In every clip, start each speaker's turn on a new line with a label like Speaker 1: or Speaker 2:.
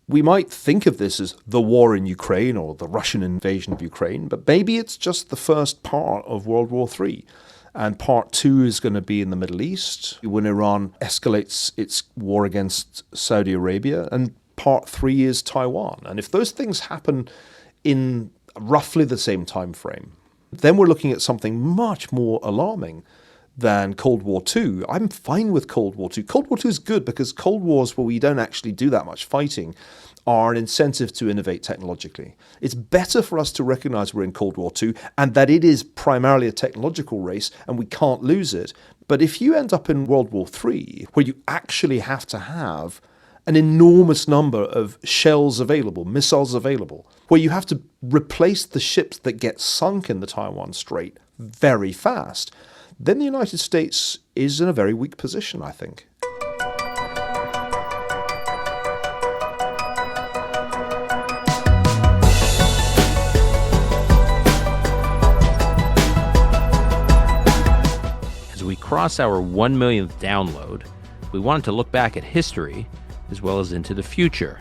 Speaker 1: We might think of this as the war in Ukraine or the Russian invasion of Ukraine, but maybe it's just the first part of World War III. And part two is going to be in the Middle East, when Iran escalates its war against Saudi Arabia. And part three is Taiwan. And if those things happen in roughly the same time frame, then we're looking at something much more alarming than Cold War II. I'm fine with Cold War II. Cold War II is good because Cold Wars, where we don't actually do that much fighting, are an incentive to innovate technologically. It's better for us to recognize we're in Cold War II and that it is primarily a technological race and we can't lose it. But if you end up in World War III, where you actually have to have an enormous number of shells available, missiles available, where you have to replace the ships that get sunk in the Taiwan Strait very fast, then the United States is in a very weak position, I think.
Speaker 2: As we cross our 1 millionth download, we wanted to look back at history as well as into the future.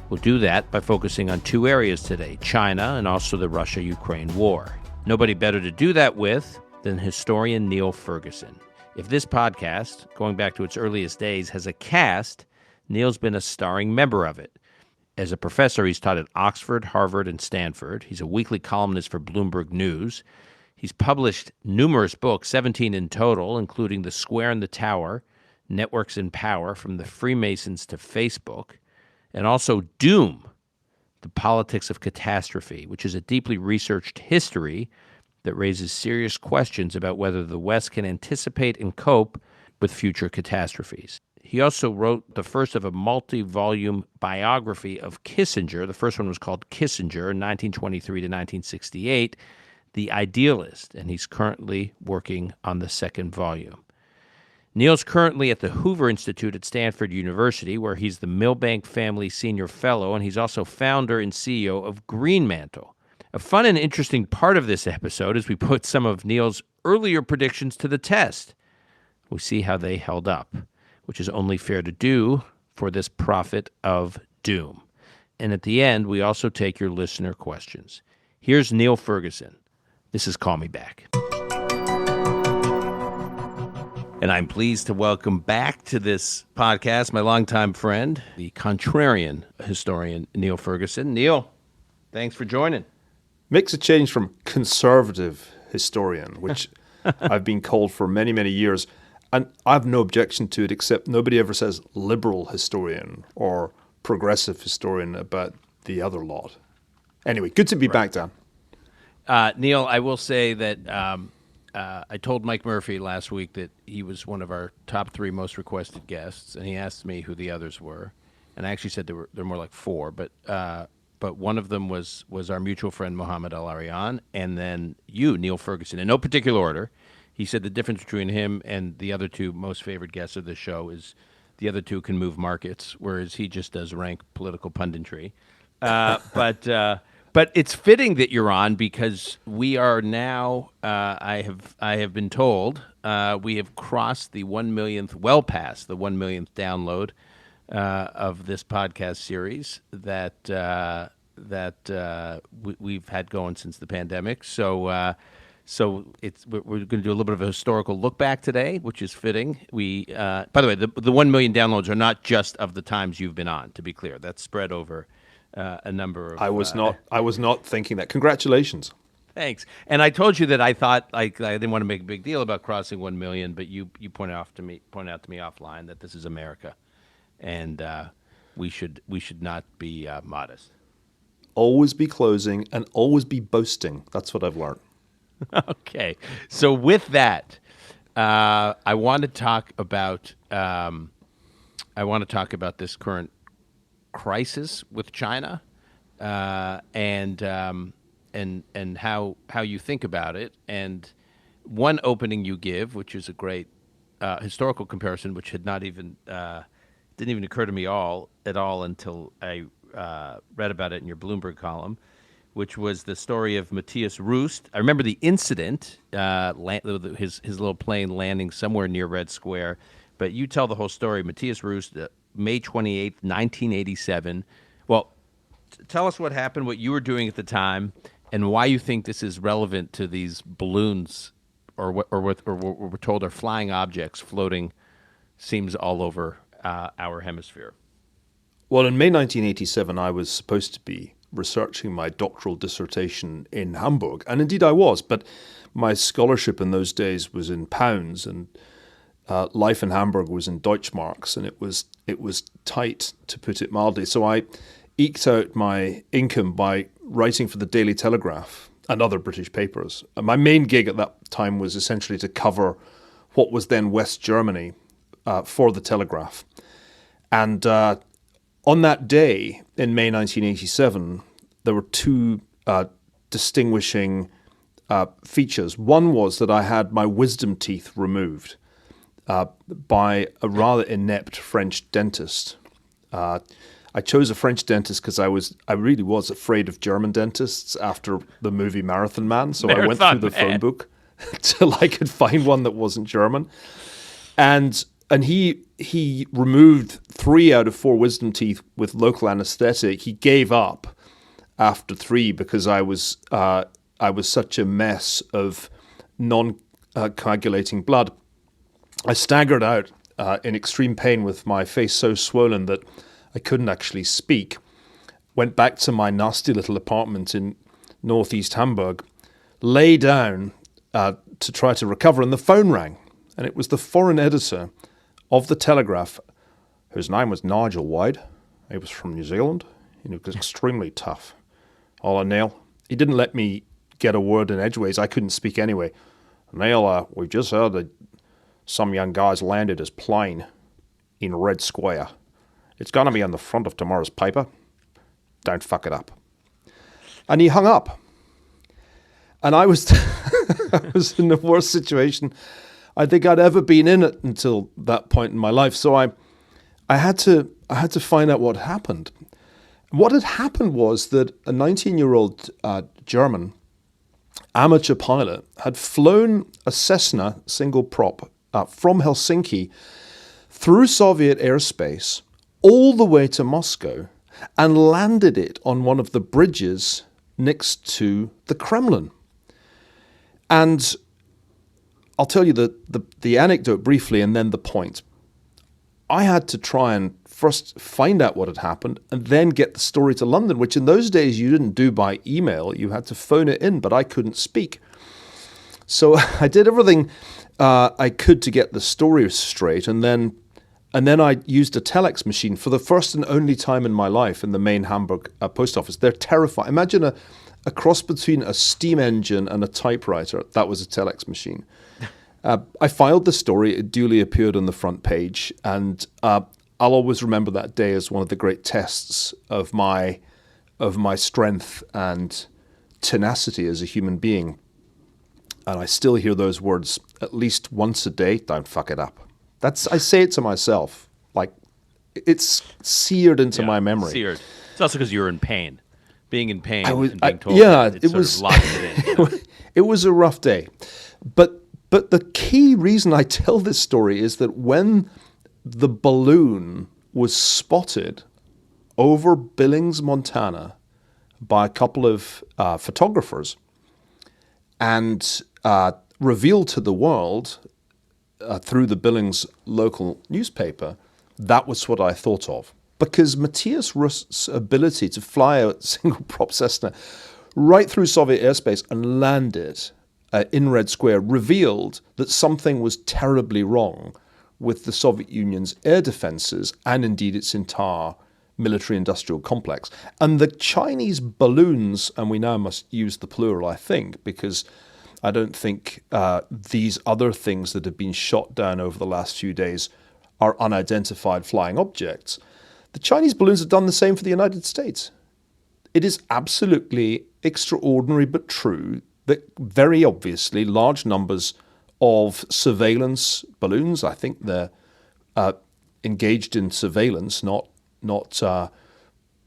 Speaker 2: We'll do that by focusing on two areas today, China and also the Russia-Ukraine war. Nobody better to do that with than historian Niall Ferguson. If this podcast, going back to its earliest days, has a cast, Niall's been a starring member of it. As a professor, he's taught at Oxford, Harvard, and Stanford. He's a weekly columnist for Bloomberg News. He's published numerous books, 17 in total, including The Square and the Tower, Networks in Power, From the Freemasons to Facebook, and also Doom, The Politics of Catastrophe, which is a deeply researched history that raises serious questions about whether the West can anticipate and cope with future catastrophes. He also wrote the first of a multi-volume biography of Kissinger. The first one was called Kissinger, 1923 to 1968, The Idealist, and he's currently working on the second volume. Niall's currently at the Hoover Institute at Stanford University, where he's the MIllbank Family Senior Fellow, and he's also founder and CEO of Greenmantle. A fun and interesting part of this episode is we put some of Niall's earlier predictions to the test. We see how they held up, which is only fair to do for this prophet of doom. And at the end, we also take your listener questions. Here's Niall Ferguson. This is Call Me Back. And I'm pleased to welcome back to this podcast my longtime friend, the contrarian historian, Niall Ferguson. Niall, thanks for joining.
Speaker 1: Makes a change from conservative historian, which I've been called for many, many years. And I have no objection to it, except nobody ever says liberal historian or progressive historian about the other lot. Anyway, good to be back, Dan.
Speaker 2: Niall, I will say that I told Mike Murphy last week that he was one of our top 3 most requested guests, and he asked me who the others were. And I actually said there were more like 4, but one of them was our mutual friend Mohammed Al-Arian, and then you, Niall Ferguson, in no particular order. He said the difference between him and the other 2 most favored guests of the show is the other 2 can move markets, whereas he just does rank political punditry. But it's fitting that you're on because we are now, I have been told, we have crossed the 1 millionth, well past the 1 millionth download of this podcast series that we've had going since the pandemic. So we're going to do a little bit of a historical look back today, which is fitting. By the way, the 1 million downloads are not just of the times you've been on. To be clear, that's spread over a number of.
Speaker 1: I was not thinking that. Congratulations.
Speaker 2: Thanks. And I told you that I thought I didn't want to make a big deal about crossing 1 million, but you pointed out to me offline that this is America. And we should not be modest.
Speaker 1: Always be closing and always be boasting. That's what I've learned.
Speaker 2: Okay, so with that, I want to talk about this current crisis with China, and how you think about it. And one opening you give, which is a great historical comparison, which had not even didn't even occur to me at all until I read about it in your Bloomberg column, which was the story of Matthias Rust. I remember the incident, his little plane landing somewhere near Red Square. But you tell the whole story. Matthias Rust, May 28th, 1987, Tell us what happened, what you were doing at the time, and why you think this is relevant to these balloons, or what we're told are flying objects floating, seems all over our hemisphere.
Speaker 1: Well, in May 1987, I was supposed to be researching my doctoral dissertation in Hamburg, and indeed I was, but my scholarship in those days was in pounds, and life in Hamburg was in Deutschmarks, and it was tight, to put it mildly. So I eked out my income by writing for the Daily Telegraph and other British papers. And my main gig at that time was essentially to cover what was then West Germany for the Telegraph. And on that day in May 1987, there were two distinguishing features. One was that I had my wisdom teeth removed by a rather inept French dentist. I chose a French dentist because I really was afraid of German dentists after the movie Marathon Man. So I went through the phone book till I could find one that wasn't German. And he removed 3 out of 4 wisdom teeth with local anesthetic. He gave up after 3 because I was such a mess of non-coagulating blood. I staggered out in extreme pain with my face so swollen that I couldn't actually speak. Went back to my nasty little apartment in northeast Hamburg, lay down to try to recover, and the phone rang. And it was the foreign editor of the Telegraph, whose name was Nigel Wade. He was from New Zealand, and he was extremely tough. Hello, Neil. He didn't let me get a word in edgeways. I couldn't speak anyway. Neil, we've just heard that some young guys landed his plane in Red Square. It's going to be on the front of tomorrow's paper. Don't fuck it up. And he hung up. And I was I was in the worst situation I think I'd ever been in it until that point in my life. So I had to find out what happened. What had happened was that a 19-year-old German amateur pilot had flown a Cessna single prop from Helsinki through Soviet airspace all the way to Moscow and landed it on one of the bridges next to the Kremlin. And I'll tell you the anecdote briefly and then the point. I had to try and first find out what had happened and then get the story to London, which in those days you didn't do by email. You had to phone it in, but I couldn't speak. So I did everything I could to get the story straight, and then I used a telex machine for the first and only time in my life in the main Hamburg post office. They're terrifying. Imagine a cross between a steam engine and a typewriter. That was a telex machine. I filed the story. It duly appeared on the front page, and I'll always remember that day as one of the great tests of my strength and tenacity as a human being. And I still hear those words at least once a day. Don't fuck it up. I say it to myself. Like, it's seared into my memory.
Speaker 2: Seared. It's also because you were in pain. Being in pain and being told
Speaker 1: it was
Speaker 2: locked it in.
Speaker 1: It was a rough day. But the key reason I tell this story is that when the balloon was spotted over Billings, Montana, by a couple of photographers and revealed to the world through the Billings local newspaper, that was what I thought of. Because Matthias Rust's ability to fly a single prop Cessna right through Soviet airspace and land it in Red Square revealed that something was terribly wrong with the Soviet Union's air defenses and indeed its entire military-industrial complex. And the Chinese balloons, and we now must use the plural, I think, because I don't think these other things that have been shot down over the last few days are unidentified flying objects. The Chinese balloons have done the same for the United States. It is absolutely extraordinary but true that very obviously large numbers of surveillance balloons, I think they're engaged in surveillance, not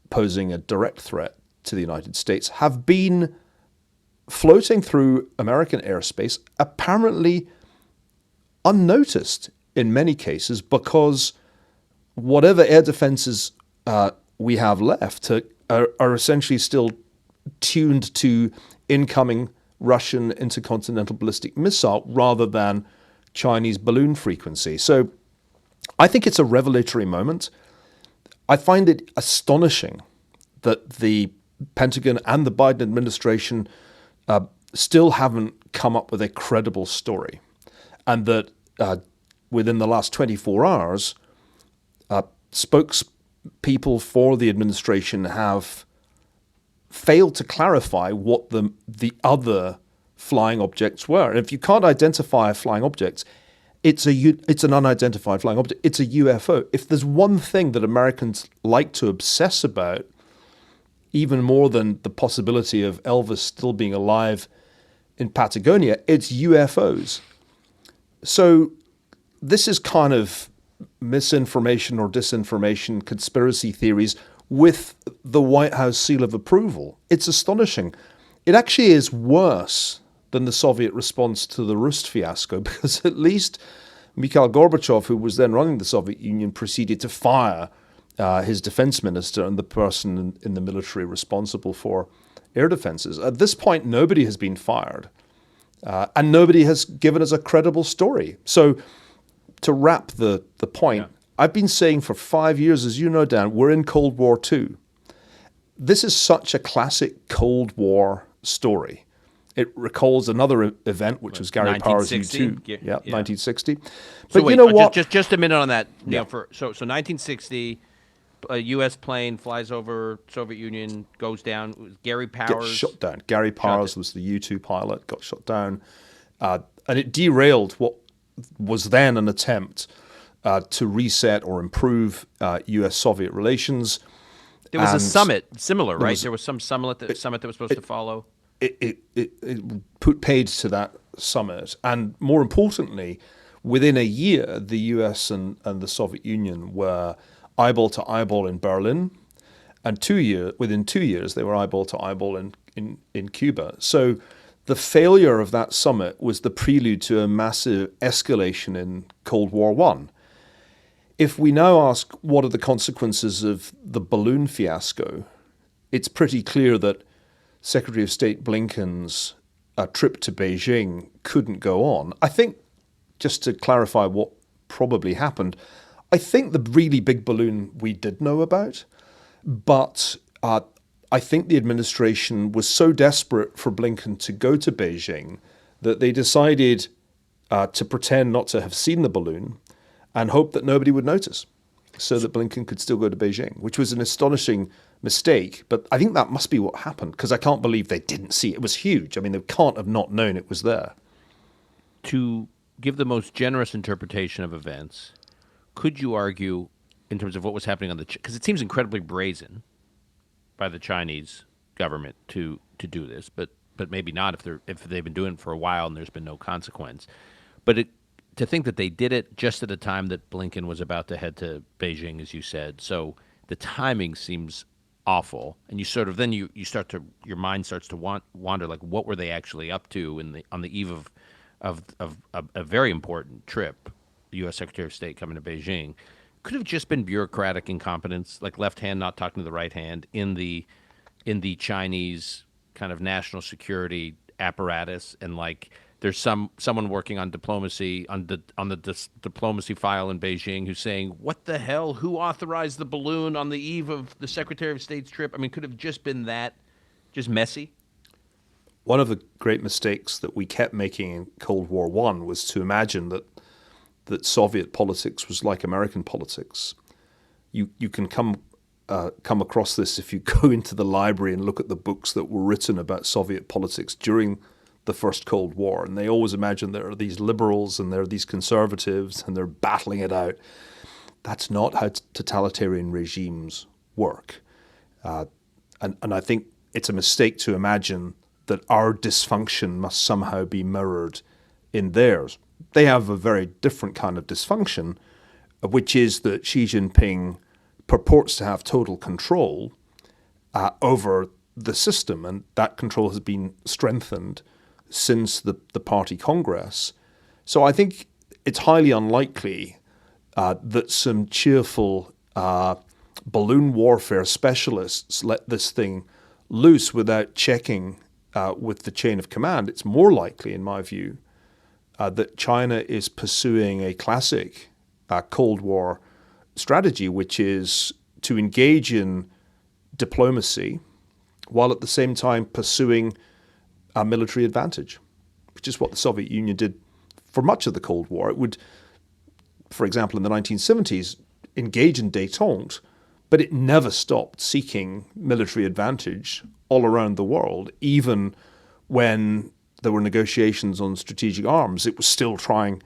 Speaker 1: posing a direct threat to the United States, have been floating through American airspace apparently unnoticed in many cases because whatever air defenses we have left are essentially still tuned to incoming Russian intercontinental ballistic missile rather than Chinese balloon frequency. So I think it's a revelatory moment. I find it astonishing that the Pentagon and the Biden administration still haven't come up with a credible story, and that within the last 24 hours, spokespeople for the administration have failed to clarify what the other flying objects were. And if you can't identify a flying object, it's an unidentified flying object. It's a UFO. If there's one thing that Americans like to obsess about, even more than the possibility of Elvis still being alive in Patagonia, it's UFOs. So this is kind of misinformation or disinformation, conspiracy theories with the White House seal of approval. It's astonishing. It actually is worse than the Soviet response to the Rust fiasco, because at least Mikhail Gorbachev, who was then running the Soviet Union, proceeded to fire his defense minister and the person in the military responsible for air defenses. At this point, nobody has been fired, and nobody has given us a credible story. So to wrap the point, I've been saying for 5 years, as you know, Dan, we're in Cold War II. This is such a classic Cold War story. It recalls another event, which was Gary Power's U-2. Yeah, 1960. But
Speaker 2: so wait,
Speaker 1: you know what?
Speaker 2: Just a minute on that. Yeah. So 1960, a U.S. plane flies over Soviet Union, goes down. Gary Powers
Speaker 1: gets shot down. Gary Powers was the U-2 pilot, got shot down, and it derailed what was then an attempt to reset or improve U.S.-Soviet relations.
Speaker 2: There was a summit similar, right? There was some summit that was supposed to follow.
Speaker 1: It put paid to that summit. And more importantly, within a year, the US and the Soviet Union were eyeball to eyeball in Berlin. And within 2 years, they were eyeball to eyeball in Cuba. So the failure of that summit was the prelude to a massive escalation in Cold War I. If we now ask what are the consequences of the balloon fiasco, it's pretty clear that Secretary of State Blinken's trip to Beijing couldn't go on. I think, just to clarify what probably happened, I think the really big balloon we did know about, but I think the administration was so desperate for Blinken to go to Beijing that they decided to pretend not to have seen the balloon and hope that nobody would notice, so that Blinken could still go to Beijing, which was an astonishing mistake. But I think that must be what happened, because I can't believe they didn't see it. It was huge. I mean, they can't have not known it was there.
Speaker 2: To give the most generous interpretation of events, could you argue, in terms of what was happening on because it seems incredibly brazen by the Chinese government to do this, but maybe not if they've been doing it for a while and there's been no consequence. But to think that they did it just at a time that Blinken was about to head to Beijing, as you said, so the timing seems awful, and you sort of then your mind starts to wander, like, what were they actually up to on the eve of a very important trip, the U.S. Secretary of State coming to Beijing. Could have just been bureaucratic incompetence, like left hand not talking to the right hand in the Chinese kind of national security apparatus, and like there's someone working on diplomacy on the diplomacy file in Beijing who's saying, what the hell? Who authorized the balloon on the eve of the Secretary of State's trip? I mean, could have just been that, just messy.
Speaker 1: One of the great mistakes that we kept making in Cold War I was to imagine that Soviet politics was like American politics. You can come across this if you go into the library and look at the books that were written about Soviet politics during the first Cold War, and they always imagine there are these liberals and there are these conservatives and they're battling it out. That's not how totalitarian regimes work. And I think it's a mistake to imagine that our dysfunction must somehow be mirrored in theirs. They have a very different kind of dysfunction, which is that Xi Jinping purports to have total control over the system, and that control has been strengthened since the party congress. So I think it's highly unlikely that some cheerful balloon warfare specialists let this thing loose without checking with the chain of command, it's more likely, in my view, that China is pursuing a classic Cold War strategy, which is to engage in diplomacy while at the same time pursuing a military advantage, which is what the Soviet Union did for much of the Cold War. It would, for example, in the 1970s, engage in détente, but it never stopped seeking military advantage all around the world. Even when there were negotiations on strategic arms, it was still trying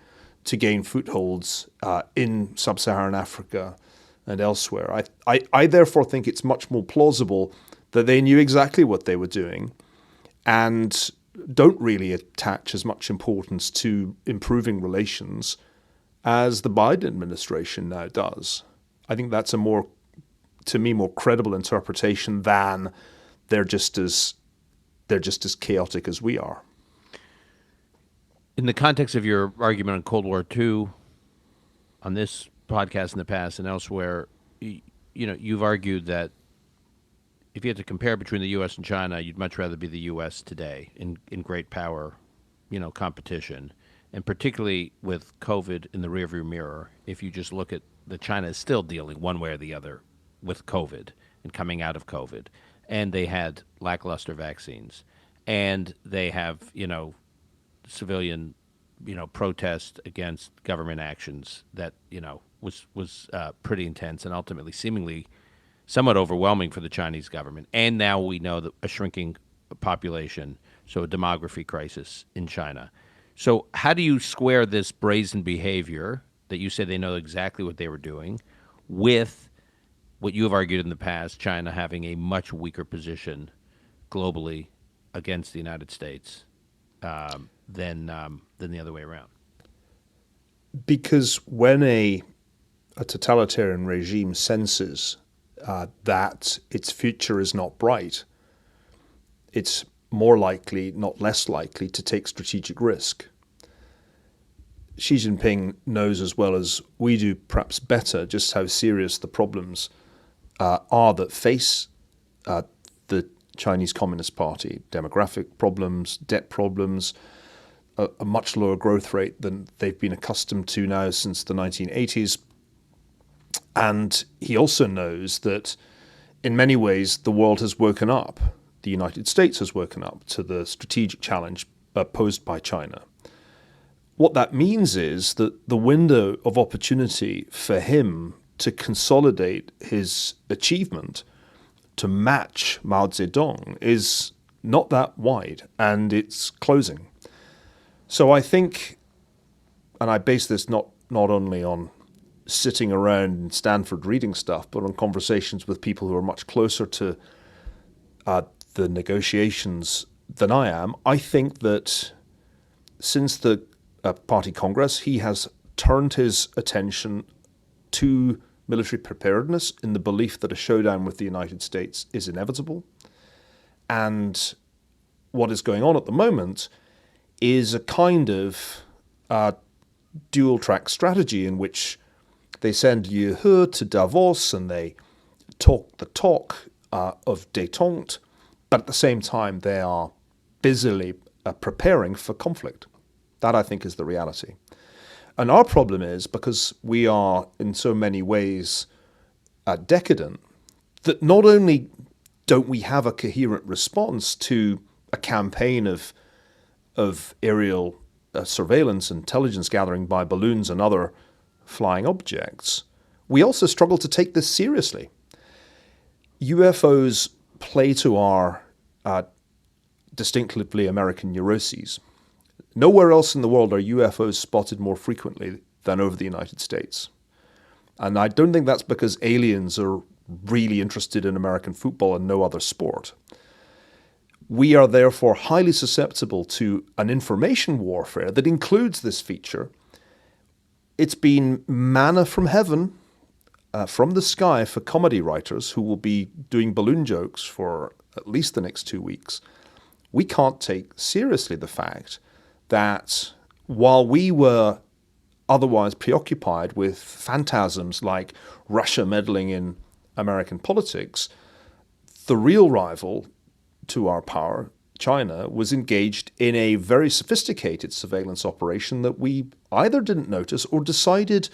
Speaker 1: to gain footholds in sub-Saharan Africa and elsewhere. I therefore think it's much more plausible that they knew exactly what they were doing and don't really attach as much importance to improving relations as the Biden administration now does. I think that's a more credible interpretation than they're just as chaotic as we are.
Speaker 2: In the context of your argument on Cold War II, on this podcast in the past and elsewhere, you've argued that if you had to compare between the U.S. and China, you'd much rather be the U.S. today in great power, competition, and particularly with COVID in the rearview mirror. If you just look at China is still dealing one way or the other with COVID and coming out of COVID, and they had lackluster vaccines, and they have civilian protest against government actions that was pretty intense and ultimately seemingly somewhat overwhelming for the Chinese government. And now we know that a shrinking population, so a demography crisis in China. So how do you square this brazen behavior that you say they know exactly what they were doing with what you have argued in the past, China having a much weaker position globally against the United States than the other way around?
Speaker 1: Because when a totalitarian regime senses that its future is not bright, it's more likely, not less likely, to take strategic risk. Xi Jinping knows as well as we do, perhaps better, just how serious the problems are that face the Chinese Communist Party. Demographic problems, debt problems, a much lower growth rate than they've been accustomed to now since the 1980s. And he also knows that in many ways the world has woken up, the United States has woken up to the strategic challenge posed by China. What that means is that the window of opportunity for him to consolidate his achievement to match Mao Zedong is not that wide, and it's closing. So I think, and I base this not only on sitting around in Stanford reading stuff, but on conversations with people who are much closer to the negotiations than I am. I think that since the party congress, he has turned his attention to military preparedness in the belief that a showdown with the United States is inevitable. And what is going on at the moment is a kind of dual-track strategy in which they send Liu He to Davos and they talk the talk of détente, but at the same time they are busily preparing for conflict. That, I think, is the reality. And our problem is, because we are in so many ways decadent, that not only don't we have a coherent response to a campaign of aerial surveillance, intelligence gathering by balloons and other flying objects, we also struggle to take this seriously. UFOs play to our distinctively American neuroses. Nowhere else in the world are UFOs spotted more frequently than over the United States. And I don't think that's because aliens are really interested in American football and no other sport. We are therefore highly susceptible to an information warfare that includes this feature. It's been manna from heaven, from the sky for comedy writers who will be doing balloon jokes for at least the next 2 weeks. We can't take seriously the fact that while we were otherwise preoccupied with phantasms like Russia meddling in American politics, the real rival to our power, China, was engaged in a very sophisticated surveillance operation that we either didn't notice or decided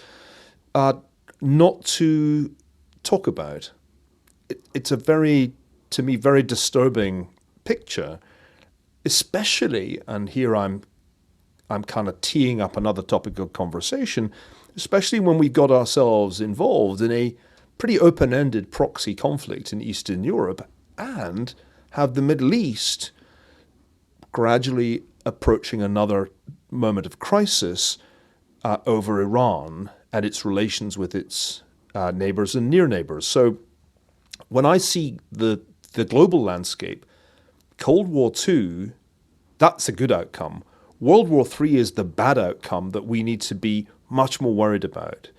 Speaker 1: not to talk about. It's a very, to me, very disturbing picture, especially, and here I'm kind of teeing up another topic of conversation, especially when we got ourselves involved in a pretty open-ended proxy conflict in Eastern Europe and have the Middle East gradually approaching another moment of crisis over Iran and its relations with its neighbors and near neighbors. So when I see the global landscape, Cold War II, that's a good outcome. World War III is the bad outcome that we need to be much more worried about.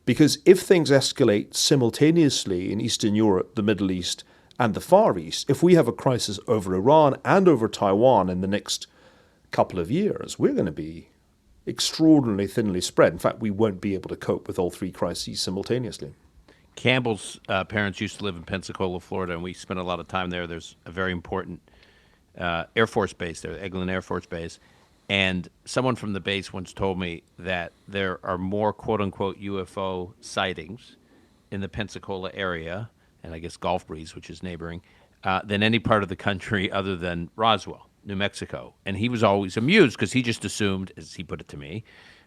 Speaker 1: Because if things escalate simultaneously in Eastern Europe, the Middle East, and the Far East, if we have a crisis over Iran and over Taiwan in the next couple of years, we're going to be extraordinarily thinly spread. In fact, we won't be able to cope with all three crises simultaneously.
Speaker 2: Campbell's parents used to live in Pensacola, Florida, and we spent a lot of time there. There's a very important Air Force base there, Eglin Air Force Base. And someone from the base once told me that there are more quote-unquote UFO sightings in the Pensacola area, and I guess Gulf Breeze, which is neighboring, than any part of the country other than Roswell, New Mexico. And he was always amused because he just assumed, as he put it to me,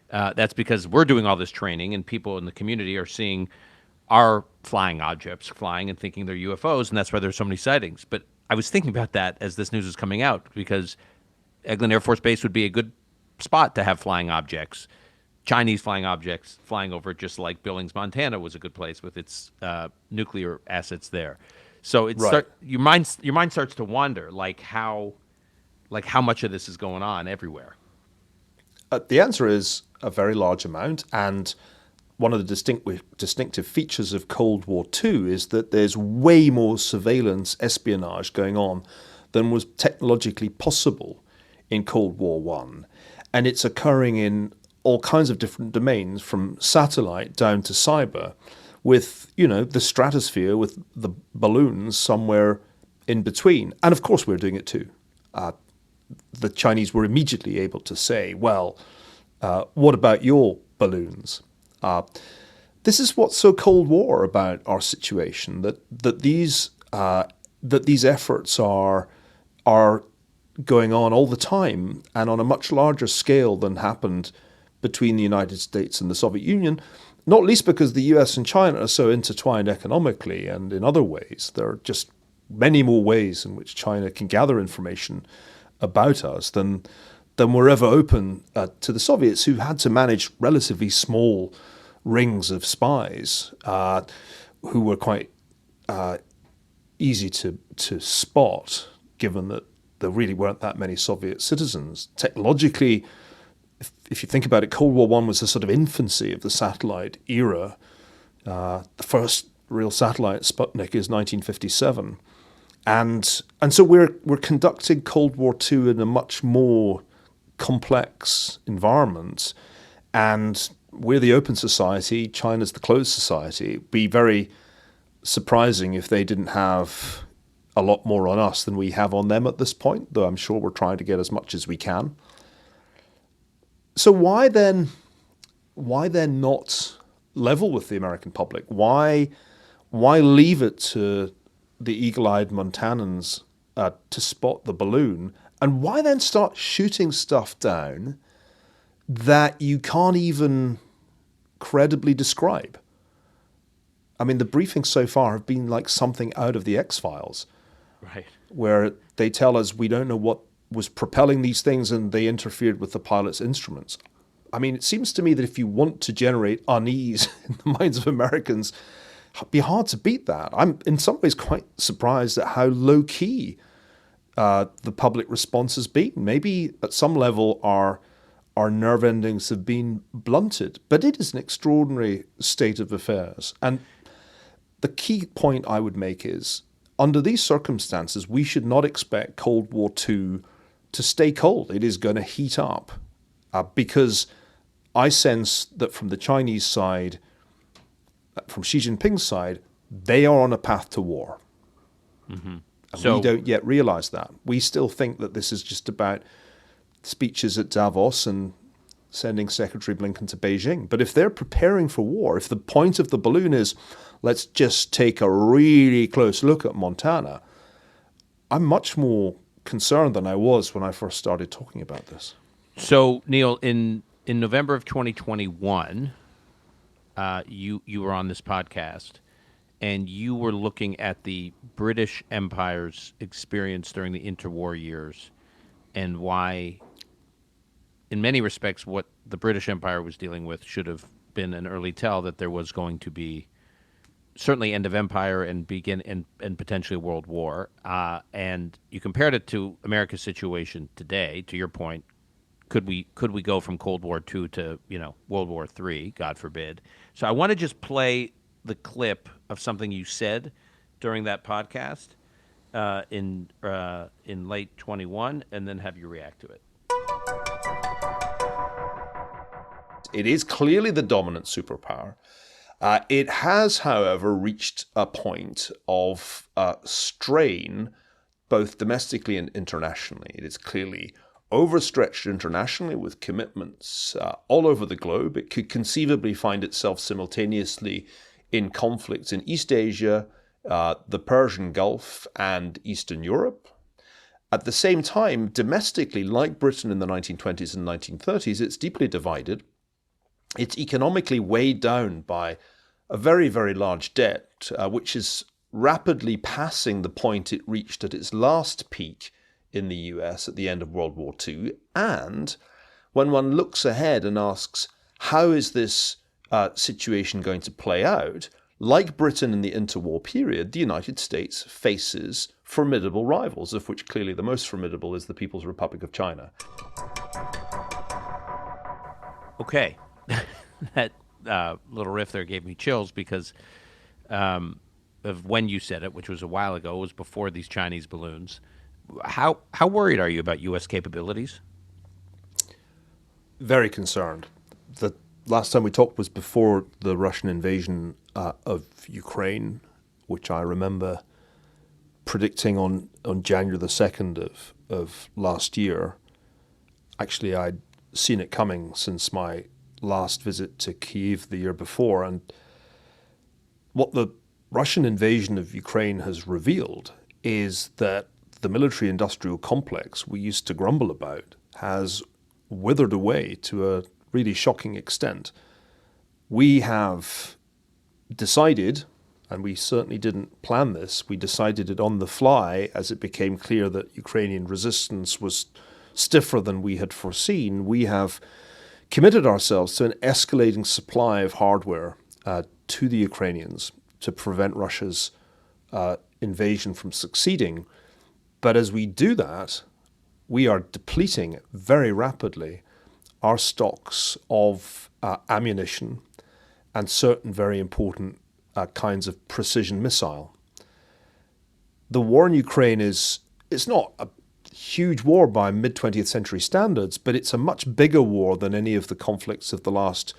Speaker 2: that's because we're doing all this training and people in the community are seeing our flying objects flying and thinking they're UFOs, and that's why there's so many sightings. But I was thinking about that as this news is coming out because Eglin Air Force Base would be a good spot to have flying objects, Chinese flying objects flying over, just like Billings, Montana was a good place with its nuclear assets there. So it's
Speaker 1: Right.
Speaker 2: your mind starts to wander, how much of this is going on everywhere.
Speaker 1: The answer is a very large amount, and one of the distinctive features of Cold War II is that there's way more surveillance espionage going on than was technologically possible in Cold War I. And it's occurring in all kinds of different domains, from satellite down to cyber, with, the stratosphere, with the balloons somewhere in between. And of course we're doing it too. The Chinese were immediately able to say, well, what about your balloons? This is what's so Cold War about our situation, that these efforts are going on all the time and on a much larger scale than happened between the United States and the Soviet Union, not least because the US and China are so intertwined economically and in other ways. There are just many more ways in which China can gather information about us than were ever open to the Soviets, who had to manage relatively small rings of spies who were quite easy to spot, given that there really weren't that many Soviet citizens. Technologically, if you think about it, Cold War I was the sort of infancy of the satellite era. The first real satellite, Sputnik, is 1957. And so we're conducting Cold War II in a much more complex environment. And we're the open society, China's the closed society. It'd be very surprising if they didn't have a lot more on us than we have on them at this point, though I'm sure we're trying to get as much as we can. So why then not level with the American public? Why leave it to the eagle-eyed Montanans to spot the balloon? And why then start shooting stuff down that you can't even credibly describe? I mean, the briefings so far have been like something out of the X-Files,
Speaker 2: Right.
Speaker 1: where they tell us we don't know what was propelling these things and they interfered with the pilot's instruments. I mean, it seems to me that if you want to generate unease in the minds of Americans, it'd be hard to beat that. I'm in some ways quite surprised at how low-key the public response has been. Maybe at some level our nerve endings have been blunted, but it is an extraordinary state of affairs. And the key point I would make is, under these circumstances, we should not expect Cold War II to stay cold. It is going to heat up because I sense that from the Chinese side, from Xi Jinping's side, they are on a path to war.
Speaker 2: Mm-hmm.
Speaker 1: And we don't yet realize that. We still think that this is just about speeches at Davos and sending Secretary Blinken to Beijing. But if they're preparing for war, if the point of the balloon is, let's just take a really close look at Montana, I'm much more concerned than I was when I first started talking about this.
Speaker 2: So, Neil, in November of 2021, you were on this podcast, and you were looking at the British Empire's experience during the interwar years and why, in many respects, what the British Empire was dealing with should have been an early tell that there was going to be certainly end of empire and begin and potentially World War. And you compared it to America's situation today. To your point, could we go from Cold War II to World War III? God forbid. So I want to just play the clip of something you said during that podcast in late 21, and then have you react to it.
Speaker 1: It is clearly the dominant superpower. It has, however, reached a point of strain, both domestically and internationally. It is clearly overstretched internationally with commitments all over the globe. It could conceivably find itself simultaneously in conflicts in East Asia, the Persian Gulf, and Eastern Europe. At the same time, domestically, like Britain in the 1920s and 1930s, it's deeply divided. It's economically weighed down by a very, very large debt, which is rapidly passing the point it reached at its last peak in the US at the end of World War II. And when one looks ahead and asks, how is this situation going to play out? Like Britain in the interwar period, the United States faces formidable rivals, of which clearly the most formidable is the People's Republic of China.
Speaker 2: Okay. That little riff there gave me chills because of when you said it, which was a while ago. It was before these Chinese balloons. How worried are you about U.S. capabilities?
Speaker 1: Very concerned. The last time we talked was before the Russian invasion of Ukraine, which I remember predicting on January the 2nd of last year. Actually, I'd seen it coming since my last visit to Kyiv the year before. And what the Russian invasion of Ukraine has revealed is that the military-industrial complex we used to grumble about has withered away to a really shocking extent. We have decided, and we certainly didn't plan this, we decided it on the fly as it became clear that Ukrainian resistance was stiffer than we had foreseen. We have committed ourselves to an escalating supply of hardware to the Ukrainians to prevent Russia's invasion from succeeding. But as we do that, we are depleting very rapidly our stocks of ammunition and certain very important kinds of precision missile. The war in Ukraine it's not a huge war by mid-20th century standards, but it's a much bigger war than any of the conflicts of the last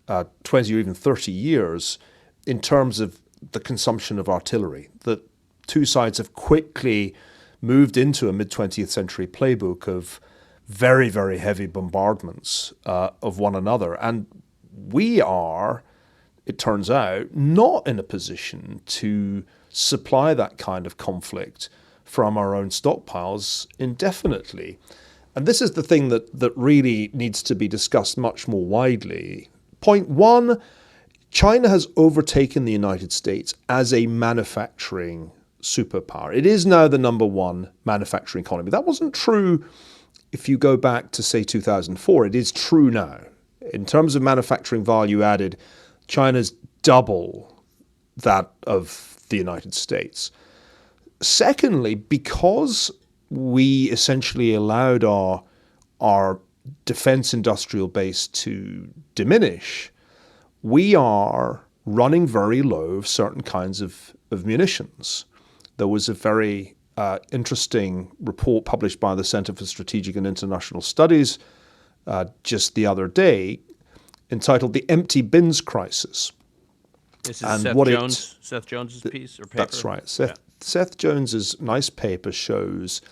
Speaker 1: 20 or even 30 years in terms of the consumption of artillery. The two sides have quickly moved into a mid-20th century playbook of very, very heavy bombardments of one another. And we are, it turns out, not in a position to supply that kind of conflict from our own stockpiles indefinitely. And this is the thing that really needs to be discussed much more widely. Point one, China has overtaken the United States as a manufacturing superpower. It is now the number one manufacturing economy. That wasn't true if you go back to, say, 2004. It is true now. In terms of manufacturing value added, China's double that of the United States. Secondly, because we essentially allowed our defense industrial base to diminish, we are running very low of certain kinds of munitions. There was a very interesting report published by the Center for Strategic and International Studies just the other day entitled The Empty Bins Crisis,
Speaker 2: This is
Speaker 1: And
Speaker 2: Seth Jones's piece or paper?
Speaker 1: That's right. Seth Jones's nice paper shows,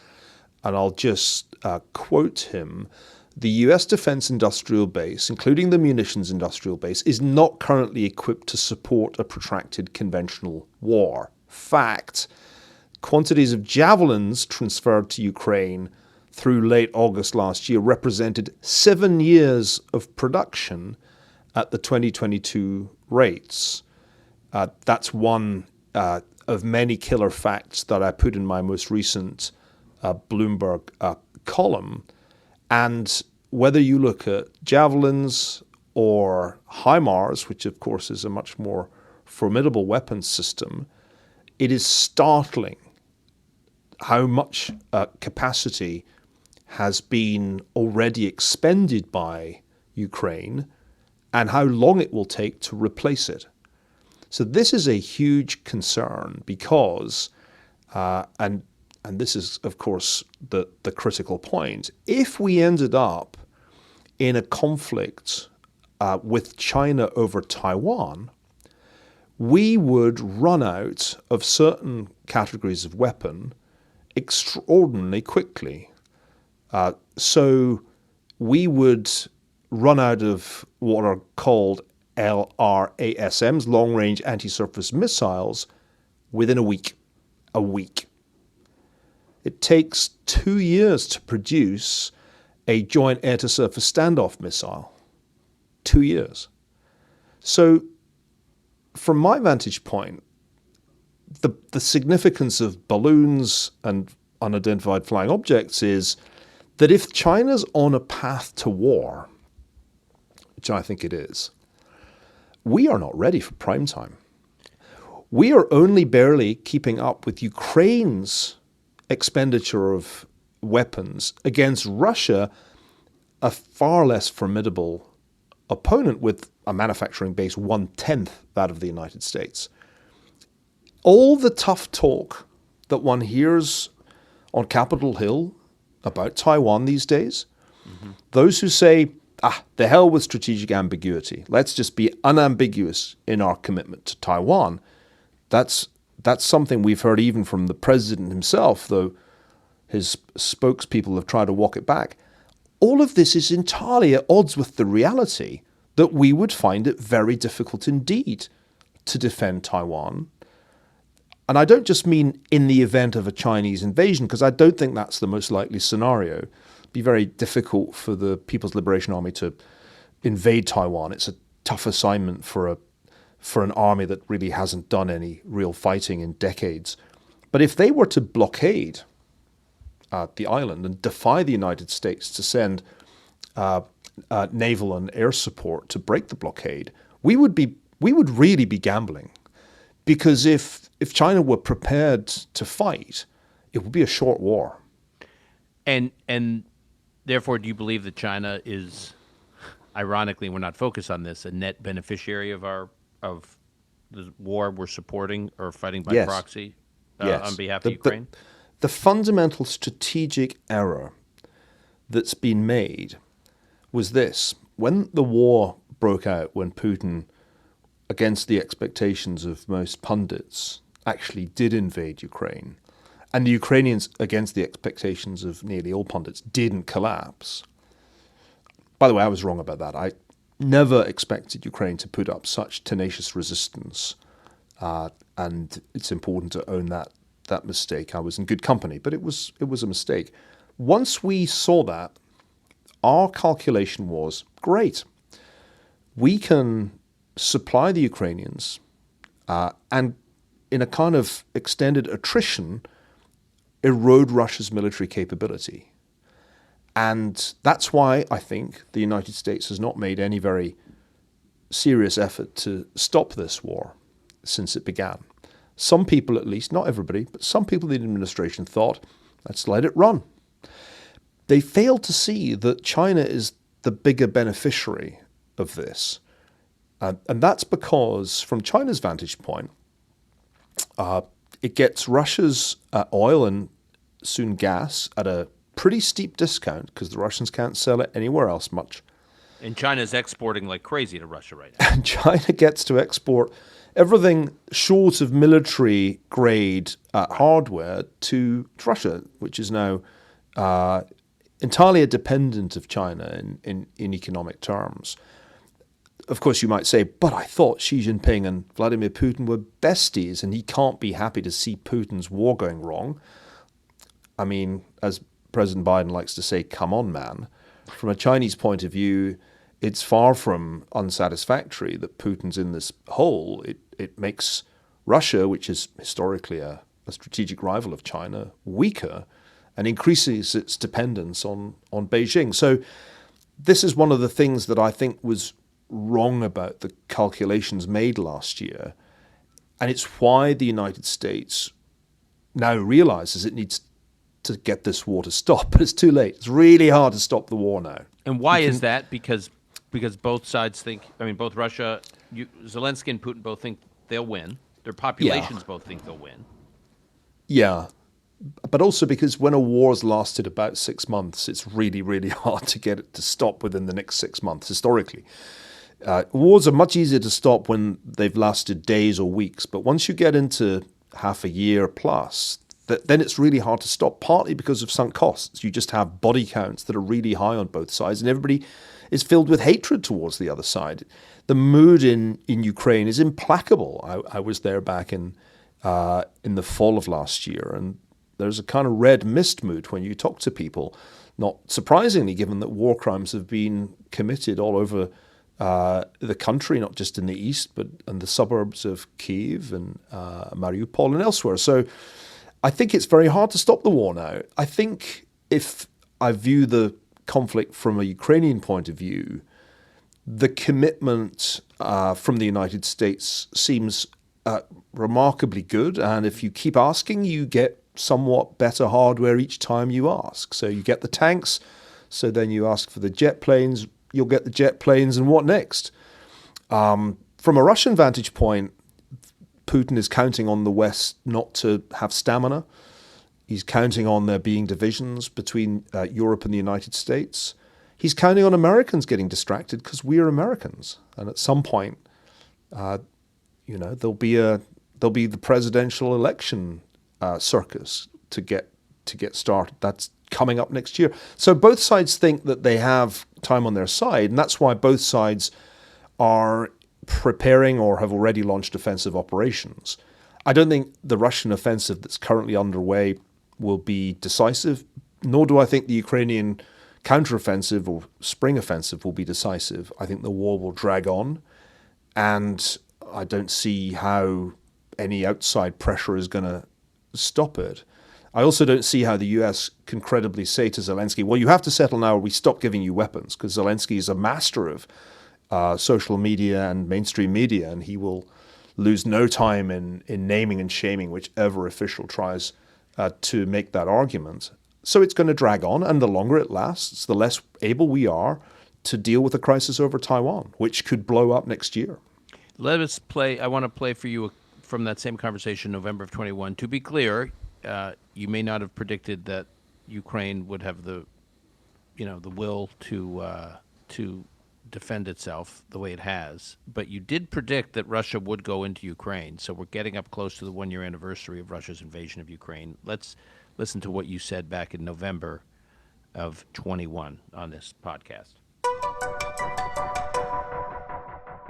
Speaker 1: and I'll just quote him, the US defense industrial base, including the munitions industrial base, is not currently equipped to support a protracted conventional war. Fact, quantities of javelins transferred to Ukraine through late August last year represented 7 years of production at the 2022 rates. That's one of many killer facts that I put in my most recent Bloomberg column. And whether you look at javelins or HIMARS, which of course is a much more formidable weapons system, it is startling how much capacity has been already expended by Ukraine and how long it will take to replace it. So this is a huge concern because, and this is, of course, the critical point, if we ended up in a conflict with China over Taiwan, we would run out of certain categories of weapon extraordinarily quickly. So we would run out of what are called LRASMs, long-range anti-surface missiles, within a week. A week. It takes 2 years to produce a joint air-to-surface standoff missile. 2 years. So from my vantage point, the significance of balloons and unidentified flying objects is that if China's on a path to war, which I think it is, we are not ready for prime time. We are only barely keeping up with Ukraine's expenditure of weapons against Russia, a far less formidable opponent with a manufacturing base 1/10 that of the United States. All the tough talk that one hears on Capitol Hill about Taiwan these days, those who say, the hell with strategic ambiguity, let's just be unambiguous in our commitment to Taiwan, that's something we've heard even from the president himself, though his spokespeople have tried to walk it back. All of this is entirely at odds with the reality that we would find it very difficult indeed to defend Taiwan. And I don't just mean in the event of a Chinese invasion, because I don't think that's the most likely scenario. It'd be very difficult for the People's Liberation Army to invade Taiwan. It's a tough assignment for an army that really hasn't done any real fighting in decades. But if they were to blockade the island and defy the United States to send naval and air support to break the blockade, we would really be gambling. Because if China were prepared to fight, it would be a short war.
Speaker 2: And therefore, do you believe that China is, ironically, we're not focused on this, a net beneficiary of the war we're supporting or fighting by proxy on behalf of Ukraine?
Speaker 1: The fundamental strategic error that's been made was this. When the war broke out, when Putin, against the expectations of most pundits, actually did invade Ukraine, and the Ukrainians, against the expectations of nearly all pundits, didn't collapse. By the way, I was wrong about that. I never expected Ukraine to put up such tenacious resistance, and it's important to own that mistake. I was in good company, but it was a mistake. Once we saw that, our calculation was, great, we can supply the Ukrainians and in a kind of extended attrition, erode Russia's military capability. And that's why I think the United States has not made any very serious effort to stop this war since it began. Some people, at least, not everybody, but some people in the administration thought, let's let it run. They failed to see that China is the bigger beneficiary of this. And that's because, from China's vantage point, it gets Russia's oil and soon gas at a pretty steep discount because the Russians can't sell it anywhere else much.
Speaker 2: And China's exporting like crazy to Russia right now.
Speaker 1: And China gets to export everything short of military-grade hardware to Russia, which is now entirely dependent of China in economic terms. Of course, you might say, but I thought Xi Jinping and Vladimir Putin were besties, and he can't be happy to see Putin's war going wrong. I mean, as President Biden likes to say, come on, man. From a Chinese point of view, it's far from unsatisfactory that Putin's in this hole. It makes Russia, which is historically a strategic rival of China, weaker and increases its dependence on Beijing. So this is one of the things that I think was wrong about the calculations made last year. And it's why the United States now realizes it needs to get this war to stop. But it's too late. It's really hard to stop the war now.
Speaker 2: And why is that? Because both sides think, both Russia, Zelensky and Putin both think they'll win. Their populations both think they'll win. Yeah.
Speaker 1: But also because when a war has lasted about 6 months, it's really, really hard to get it to stop within the next 6 months, historically. Wars are much easier to stop when they've lasted days or weeks. But once you get into half a year plus, then it's really hard to stop, partly because of sunk costs. You just have body counts that are really high on both sides, and everybody is filled with hatred towards the other side. The mood in Ukraine is implacable. I was there back in the fall of last year, and there's a kind of red mist mood when you talk to people, not surprisingly, given that war crimes have been committed all over the country, not just in the east, but in the suburbs of Kyiv and Mariupol and elsewhere. So I think it's very hard to stop the war now. I think if I view the conflict from a Ukrainian point of view, the commitment from the United States seems remarkably good. And if you keep asking, you get somewhat better hardware each time you ask. So you get the tanks, so then you ask for the jet planes, you'll get the jet planes, and what next? From a Russian vantage point, Putin is counting on the West not to have stamina. He's counting on there being divisions between Europe and the United States. He's counting on Americans getting distracted because we're Americans. And at some point, there'll be the presidential election circus to get started. That's coming up next year. So both sides think that they have time on their side, and that's why both sides are preparing or have already launched offensive operations. I don't think the Russian offensive that's currently underway will be decisive, nor do I think the Ukrainian counteroffensive or spring offensive will be decisive. I think the war will drag on, and I don't see how any outside pressure is going to stop it. I also don't see how the US can credibly say to Zelensky, well, you have to settle now or we stop giving you weapons, because Zelensky is a master of social media and mainstream media, and he will lose no time in naming and shaming whichever official tries to make that argument. So it's going to drag on, and the longer it lasts, the less able we are to deal with the crisis over Taiwan, which could blow up next year.
Speaker 2: Let us play. I want to play for you from that same conversation, November of 21. To be clear, you may not have predicted that Ukraine would have the will to defend itself the way it has, but you did predict that Russia would go into Ukraine. So we're getting up close to the 1-year anniversary of Russia's invasion of Ukraine. Let's listen to what you said back in November of 21 on this podcast.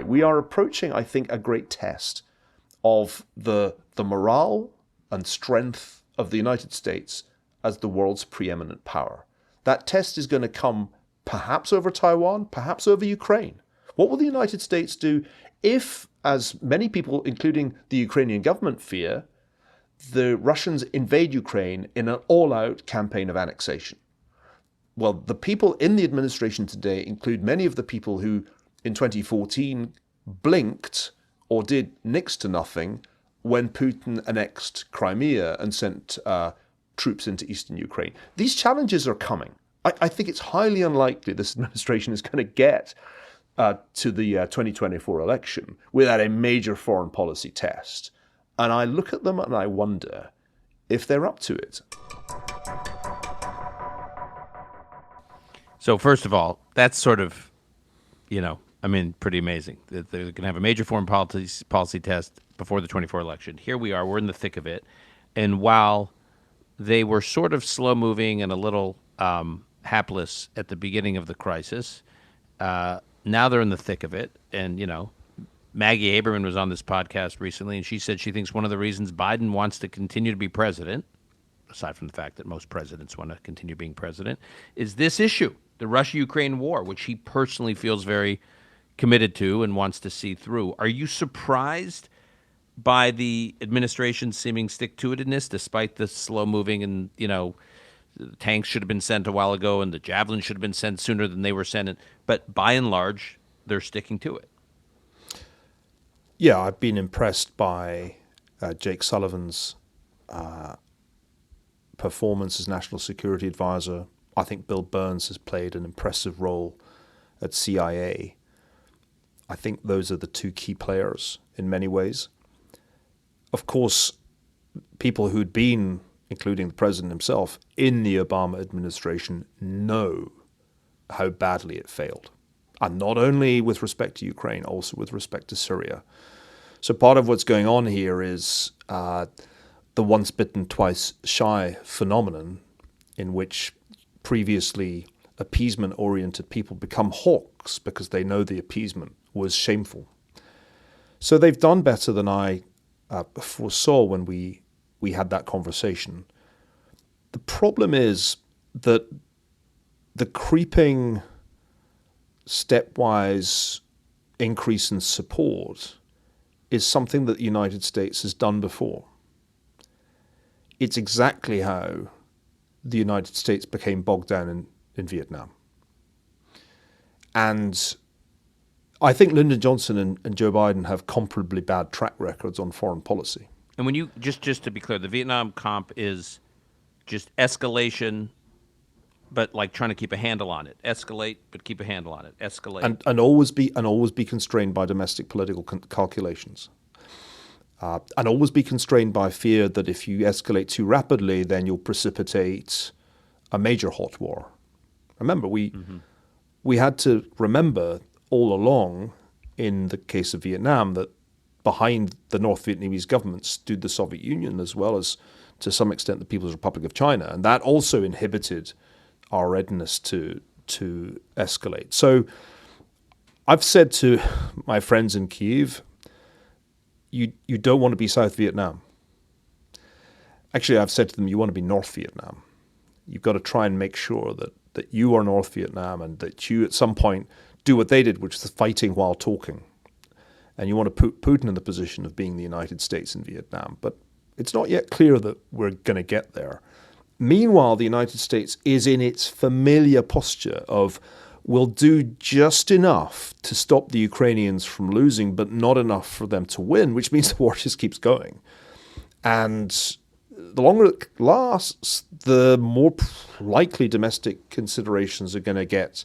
Speaker 1: We are approaching, I think, a great test of the morale and strength of the United States as the world's preeminent power. That test is going to come perhaps over Taiwan, perhaps over Ukraine. What will the United States do if, as many people, including the Ukrainian government, fear, the Russians invade Ukraine in an all-out campaign of annexation? Well, the people in the administration today include many of the people who, in 2014, blinked or did next to nothing when Putin annexed Crimea and sent troops into eastern Ukraine. These challenges are coming. I think it's highly unlikely this administration is going to get to the 2024 election without a major foreign policy test. And I look at them and I wonder if they're up to it.
Speaker 2: So first of all, that's sort of Pretty amazing. They're going to have a major foreign policy test before the 24 election. Here we are. We're in the thick of it. And while they were sort of slow-moving and a little hapless at the beginning of the crisis, now they're in the thick of it. And, Maggie Haberman was on this podcast recently, and she said she thinks one of the reasons Biden wants to continue to be president, aside from the fact that most presidents want to continue being president, is this issue, the Russia-Ukraine war, which he personally feels very committed to and wants to see through. Are you surprised by the administration's seeming stick-to-itiveness, despite the slow-moving and, the tanks should have been sent a while ago and the javelins should have been sent sooner than they were sent, but by and large, they're sticking to it?
Speaker 1: Yeah, I've been impressed by Jake Sullivan's performance as National Security Advisor. I think Bill Burns has played an impressive role at CIA. I think those are the two key players in many ways. Of course, people who'd been, including the president himself, in the Obama administration know how badly it failed. And not only with respect to Ukraine, also with respect to Syria. So part of what's going on here is the once bitten, twice shy phenomenon in which previously appeasement-oriented people become hawks because they know the appeasement was shameful. So they've done better than I foresaw when we had that conversation. The problem is that the creeping stepwise increase in support is something that the United States has done before. It's exactly how the United States became bogged down in Vietnam. And I think Lyndon Johnson and Joe Biden have comparably bad track records on foreign policy.
Speaker 2: And when you, just to be clear, the Vietnam comp is just escalation, but like trying to keep a handle on it. Escalate, but keep a handle on it. Escalate.
Speaker 1: And always be constrained by domestic political calculations. And always be constrained by fear that if you escalate too rapidly, then you'll precipitate a major hot war. Remember, we had to remember all along, in the case of Vietnam, that behind the North Vietnamese government stood the Soviet Union, as well as, to some extent, the People's Republic of China. And that also inhibited our readiness to escalate. So I've said to my friends in Kyiv, you don't want to be South Vietnam. Actually, I've said to them, you want to be North Vietnam. You've got to try and make sure that you are North Vietnam and that you at some point do what they did, which is fighting while talking. And you want to put Putin in the position of being the United States in Vietnam. But it's not yet clear that we're going to get there. Meanwhile, the United States is in its familiar posture of, we'll do just enough to stop the Ukrainians from losing, but not enough for them to win, which means the war just keeps going. And the longer it lasts, the more likely domestic considerations are going to get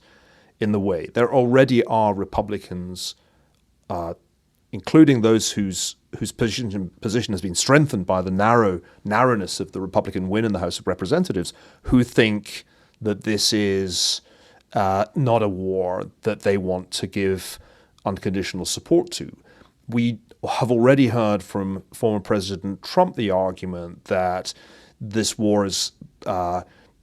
Speaker 1: in the way. There already are Republicans, including those whose position has been strengthened by the narrowness of the Republican win in the House of Representatives, who think that this is not a war that they want to give unconditional support to. We have already heard from former President Trump the argument that this war is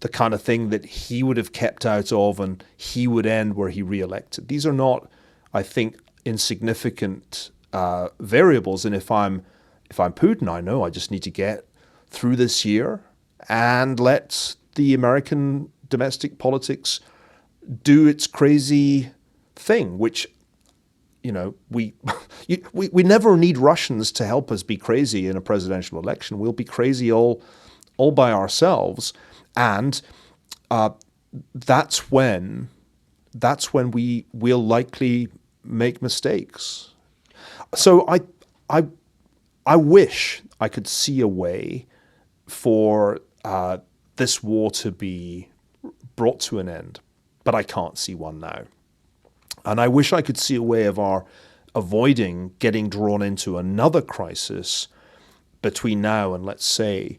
Speaker 1: the kind of thing that he would have kept out of and he would end were he re-elected. These are not, I think, insignificant variables. And if I'm Putin, I know I just need to get through this year and let the American domestic politics do its crazy thing, which, we never need Russians to help us be crazy in a presidential election. We'll be crazy all by ourselves, and that's when we will likely make mistakes. So I wish I could see a way for this war to be brought to an end, but I can't see one now. And I wish I could see a way of our avoiding getting drawn into another crisis between now and, let's say,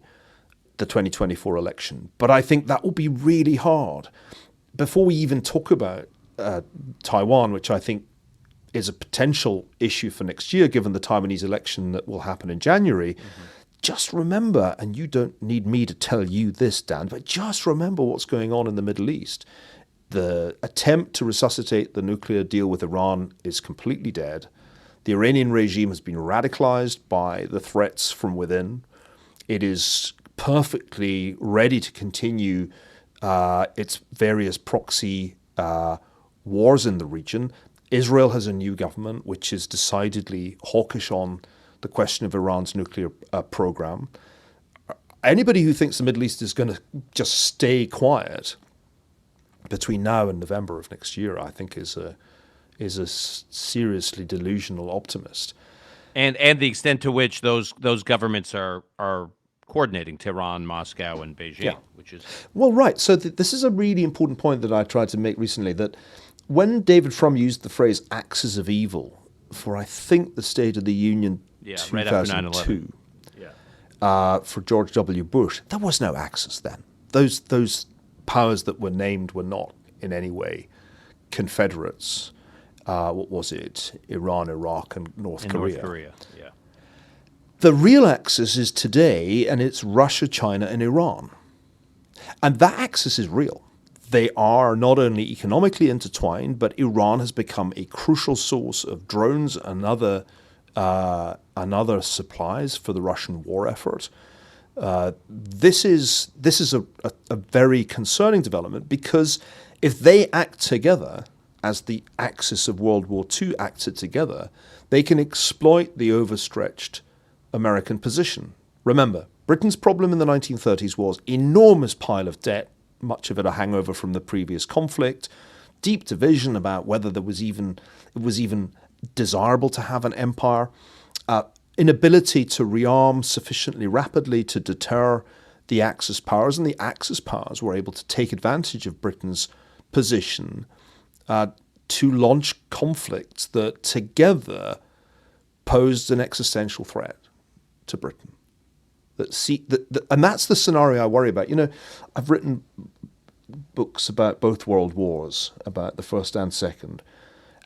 Speaker 1: the 2024 election. But I think that will be really hard. Before we even talk about Taiwan, which I think is a potential issue for next year, given the Taiwanese election that will happen in January. Just remember, and you don't need me to tell you this, Dan, but just remember what's going on in the Middle East. The attempt to resuscitate the nuclear deal with Iran is completely dead. The Iranian regime has been radicalized by the threats from within. It is perfectly ready to continue its various proxy wars in the region. Israel has a new government which is decidedly hawkish on the question of Iran's nuclear program. Anybody who thinks the Middle East is going to just stay quiet between now and November of next year, I think is a seriously delusional optimist.
Speaker 2: And the extent to which those governments are coordinating, Tehran, Moscow, and Beijing, which is...
Speaker 1: Well, right. So this is a really important point that I tried to make recently, that when David Frum used the phrase axis of evil for, I think, the State of the Union 2002,
Speaker 2: right after 9/11.
Speaker 1: For George W. Bush, there was no axis then. Those powers that were named were not in any way confederates. What was it? Iran, Iraq, and North Korea.
Speaker 2: North Korea, yeah.
Speaker 1: The real axis is today, and it's Russia, China, and Iran. And that axis is real. They are not only economically intertwined, but Iran has become a crucial source of drones and other supplies for the Russian war effort. This is a very concerning development, because if they act together, as the axis of World War II acted together, they can exploit the overstretched American position. Remember, Britain's problem in the 1930s was enormous pile of debt, much of it a hangover from the previous conflict, deep division about whether it was even desirable to have an empire, inability to rearm sufficiently rapidly to deter the Axis powers, and the Axis powers were able to take advantage of Britain's position to launch conflicts that together posed an existential threat to Britain. And that's the scenario I worry about. You know, I've written books about both world wars, about the first and second.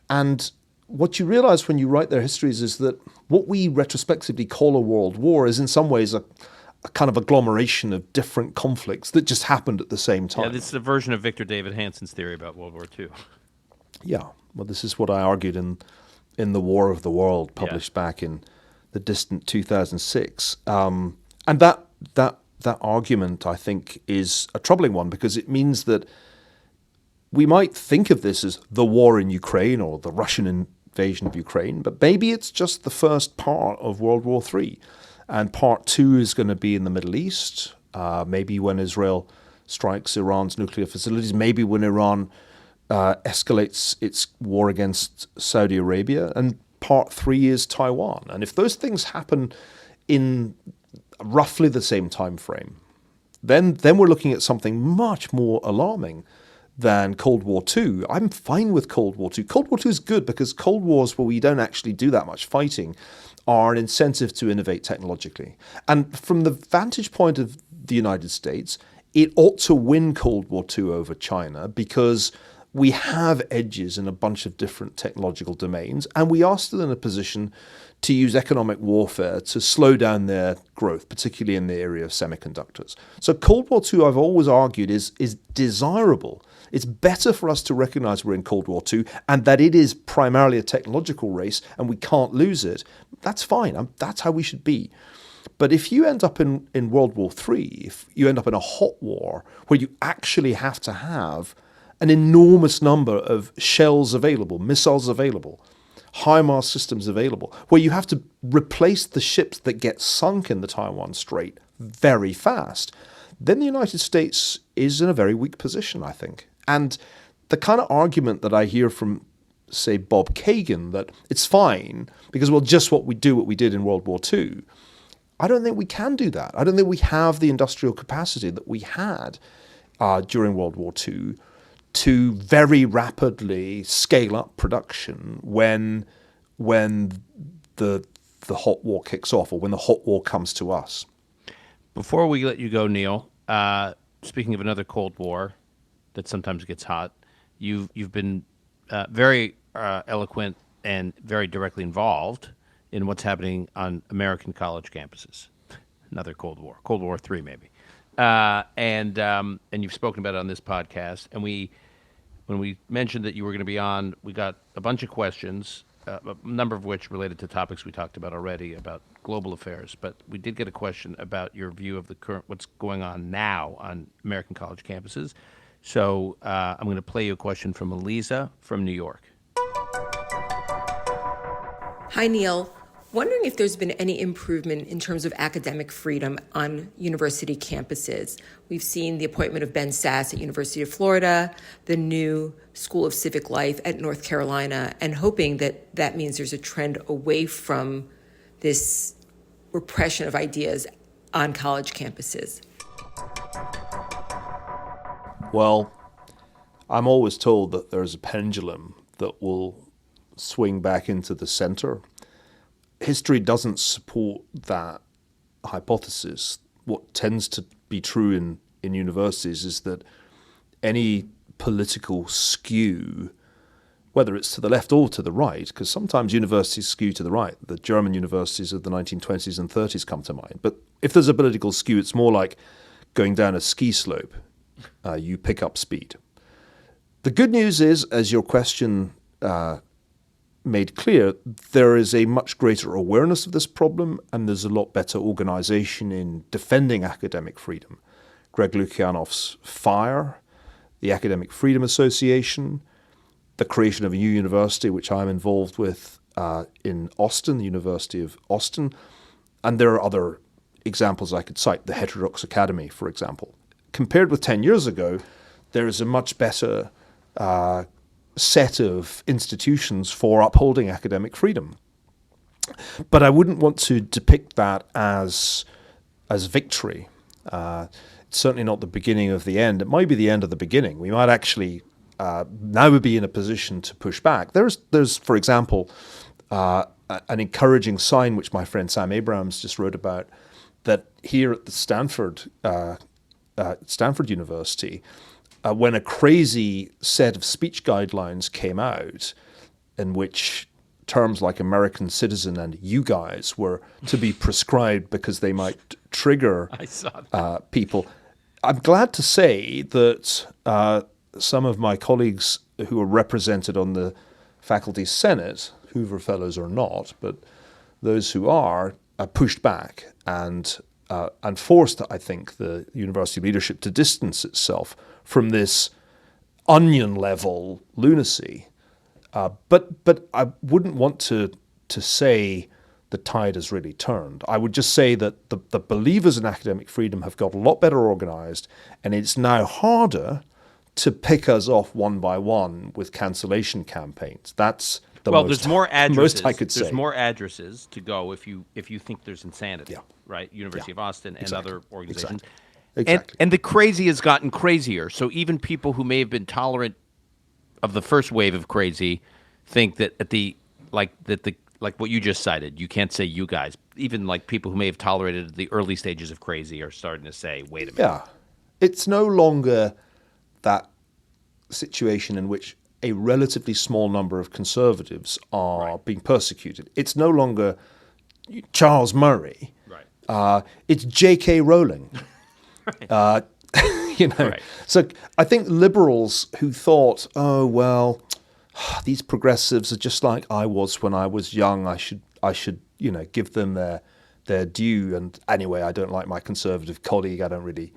Speaker 1: And what you realize when you write their histories is that what we retrospectively call a world war is in some ways a kind of agglomeration of different conflicts that just happened at the same time.
Speaker 2: Yeah, it's the version of Victor David Hanson's theory about World War II.
Speaker 1: Yeah, well, this is what I argued in The War of the World, published back in the distant 2006. And that argument, I think, is a troubling one, because it means that we might think of this as the war in Ukraine or the Russian invasion of Ukraine, but maybe it's just the first part of World War III. And part two is going to be in the Middle East, maybe when Israel strikes Iran's nuclear facilities, maybe when Iran escalates its war against Saudi Arabia, and part three is Taiwan. And if those things happen in roughly the same time frame, then we're looking at something much more alarming than Cold War II. I'm fine with Cold War II. Cold War II is good because Cold Wars, where we don't actually do that much fighting, are an incentive to innovate technologically. And from the vantage point of the United States, it ought to win Cold War II over China, because we have edges in a bunch of different technological domains, and we are still in a position to use economic warfare to slow down their growth, particularly in the area of semiconductors. So Cold War II, I've always argued, is desirable. It's better for us to recognize we're in Cold War II and that it is primarily a technological race and we can't lose it. That's fine. That's how we should be. But if you end up in World War III, if you end up in a hot war where you actually have to have an enormous number of shells available, missiles available, HIMARS systems available, where you have to replace the ships that get sunk in the Taiwan Strait very fast, then the United States is in a very weak position, I think. And the kind of argument that I hear from, say, Bob Kagan, that it's fine because we'll just what we did in World War II, I don't think we can do that. I don't think we have the industrial capacity that we had during World War II to very rapidly scale up production when the hot war kicks off, or when the hot war comes to us.
Speaker 2: Before we let you go, Neil, speaking of another Cold War that sometimes gets hot, you've been very eloquent and very directly involved in what's happening on American college campuses. Another Cold War III maybe. And you've spoken about it on this podcast. And when we mentioned that you were going to be on, we got a bunch of questions, a number of which related to topics we talked about already about global affairs. But we did get a question about your view of the current, what's going on now on American college campuses. So I'm going to play you a question from Eliza from New York.
Speaker 3: Hi, Neil. Wondering if there's been any improvement in terms of academic freedom on university campuses. We've seen the appointment of Ben Sass at University of Florida, the new School of Civic Life at North Carolina, and hoping that that means there's a trend away from this repression of ideas on college campuses.
Speaker 1: Well, I'm always told that there's a pendulum that will swing back into the center. History doesn't support that hypothesis. What tends to be true in universities is that any political skew, whether it's to the left or to the right, because sometimes universities skew to the right. The German universities of the 1920s and 30s come to mind. But if there's a political skew, it's more like going down a ski slope. You pick up speed. The good news is, as your question made clear, there is a much greater awareness of this problem, and there's a lot better organization in defending academic freedom. Greg Lukianov's FIRE, the Academic Freedom Association, the creation of a new university, which I'm involved with in Austin, the University of Austin, and there are other examples I could cite, the Heterodox Academy, for example. Compared with 10 years ago, there is a much better set of institutions for upholding academic freedom. But I wouldn't want to depict that as victory. It's certainly not the beginning of the end. It might be the end of the beginning. We might actually now be in a position to push back. There's for example, an encouraging sign which my friend Sam Abrams just wrote about, that here at the Stanford University, when a crazy set of speech guidelines came out in which terms like American citizen and you guys were to be prescribed because they might trigger people. I'm glad to say that some of my colleagues who are represented on the faculty senate, Hoover Fellows or not, but those who are pushed back and forced, I think, the university leadership to distance itself from this onion-level lunacy. But I wouldn't want to say the tide has really turned. I would just say that the believers in academic freedom have got a lot better organized, and it's now harder to pick us off one by one with cancellation campaigns. That's the
Speaker 2: there's more addresses.
Speaker 1: Most I could say.
Speaker 2: There's more addresses to go if you think there's insanity,
Speaker 1: Yeah.
Speaker 2: right? University
Speaker 1: Yeah.
Speaker 2: of Austin and
Speaker 1: Exactly.
Speaker 2: other organizations.
Speaker 1: Exactly.
Speaker 2: And the crazy has gotten crazier. So even people who may have been tolerant of the first wave of crazy think that like what you just cited, you can't say you guys. Even like people who may have tolerated the early stages of crazy are starting to say, wait a minute.
Speaker 1: Yeah. It's no longer that situation in which a relatively small number of conservatives are being persecuted. It's no longer Charles Murray.
Speaker 2: Right.
Speaker 1: It's J.K. Rowling.
Speaker 2: Right.
Speaker 1: Right. So I think liberals who thought, oh, well, these progressives are just like I was when I was young. I should give them their due. And anyway, I don't like my conservative colleague. I don't really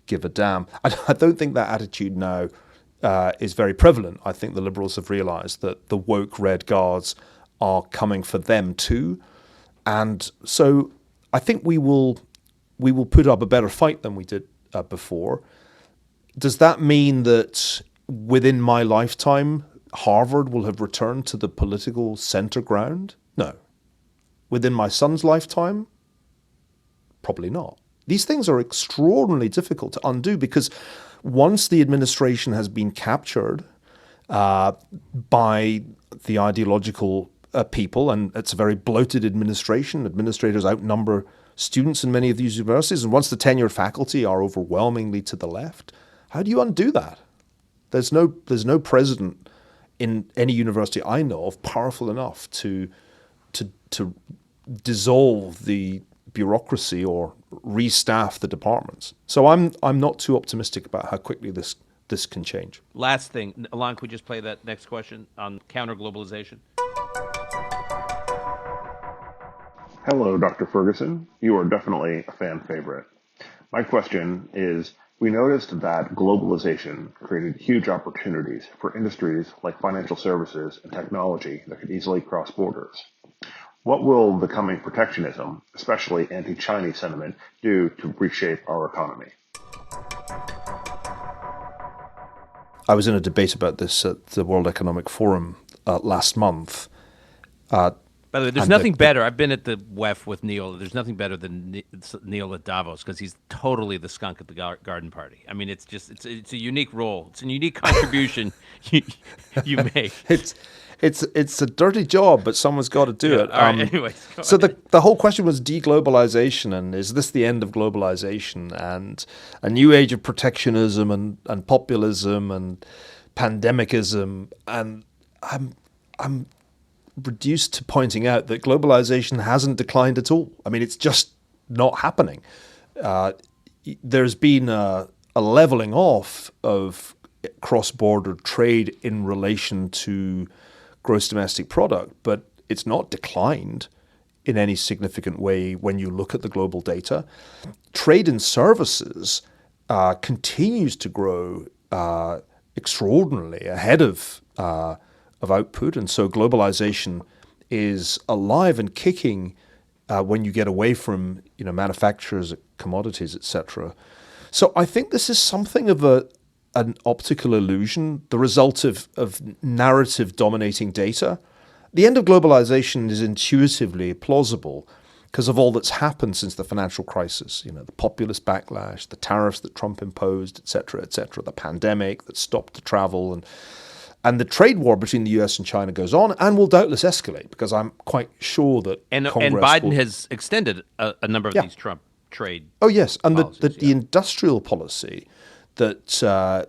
Speaker 1: give a damn. I don't think that attitude now is very prevalent. I think the liberals have realized that the woke Red Guards are coming for them too. And so I think we will put up a better fight than we did before. Does that mean that within my lifetime, Harvard will have returned to the political center ground? No. Within my son's lifetime? Probably not. These things are extraordinarily difficult to undo because once the administration has been captured by the ideological people, and it's a very bloated administration, administrators outnumber students in many of these universities, and once the tenured faculty are overwhelmingly to the left, how do you undo that? There's no precedent in any university I know of powerful enough to dissolve the bureaucracy or restaff the departments. So I'm not too optimistic about how quickly this can change.
Speaker 2: Last thing, Alon, could we just play that next question on counter-globalization?
Speaker 4: Hello, Dr. Ferguson. You are definitely a fan favorite. My question is, we noticed that globalization created huge opportunities for industries like financial services and technology that could easily cross borders. What will the coming protectionism, especially anti-Chinese sentiment, do to reshape our economy?
Speaker 1: I was in a debate about this at the World Economic Forum last month.
Speaker 2: By the way, there's nothing better. I've been at the WEF with Neil. There's nothing better than Neil at Davos because he's totally the skunk at the garden party. I mean, it's a unique role. It's a unique contribution you make.
Speaker 1: It's a dirty job, but someone's got to do it.
Speaker 2: All right, anyways,
Speaker 1: so the whole question was deglobalization, and is this the end of globalization, and a new age of protectionism and populism and pandemicism, and I'm reduced to pointing out that globalization hasn't declined at all. I mean, it's just not happening. There's been a leveling off of cross-border trade in relation to gross domestic product, but it's not declined in any significant way when you look at the global data. Trade in services continues to grow extraordinarily ahead of output, and so globalization is alive and kicking when you get away from manufacturers, commodities, etc. So I think this is something of an optical illusion, the result of narrative dominating data. The end of globalization is intuitively plausible because of all that's happened since the financial crisis. The populist backlash, the tariffs that Trump imposed, etc., the pandemic that stopped the travel, and the trade war between the US and China goes on and will doubtless escalate because I'm quite sure that
Speaker 2: Congress Biden has extended a number of these Trump trade policies,
Speaker 1: the industrial policy that